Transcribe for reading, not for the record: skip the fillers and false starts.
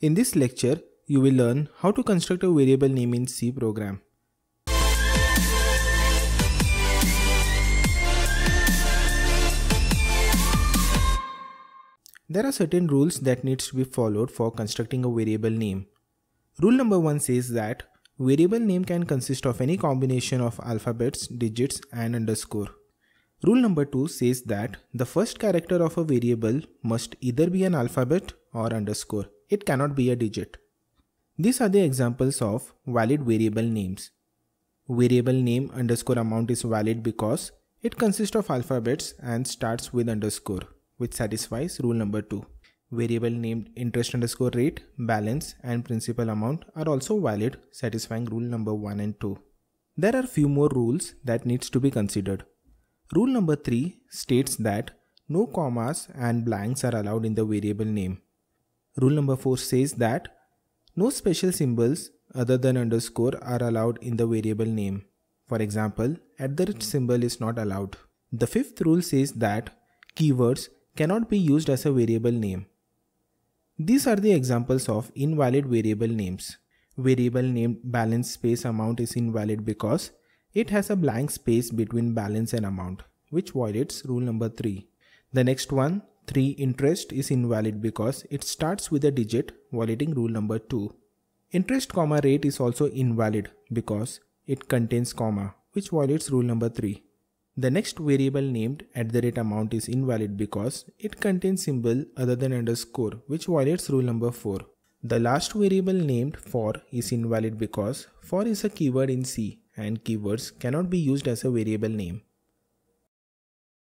In this lecture, you will learn how to construct a variable name in C program. There are certain rules that needs to be followed for constructing a variable name. Rule number 1 says that variable name can consist of any combination of alphabets, digits, and underscore. Rule number 2 says that the first character of a variable must either be an alphabet or underscore. It cannot be a digit. These are the examples of valid variable names. Variable name underscore amount is valid because it consists of alphabets and starts with underscore, which satisfies rule number 2. Variable named interest underscore rate, balance, and principal amount are also valid, satisfying rule number 1 and 2. There are few more rules that needs to be considered. Rule number 3 states that no commas and blanks are allowed in the variable name. Rule number 4 says that no special symbols other than underscore are allowed in the variable name. For example, @ symbol is not allowed. The 5th rule says that keywords cannot be used as a variable name. These are the examples of invalid variable names. Variable named balance space amount is invalid because it has a blank space between balance and amount, which violates rule number 3. The next one, 3 interest, is invalid because it starts with a digit, violating rule number 2. Interest comma rate is also invalid because it contains comma, which violates rule number 3. The next variable named @amount is invalid because it contains symbol other than underscore, which violates rule number 4. The last variable named for is invalid because for is a keyword in C and keywords cannot be used as a variable name.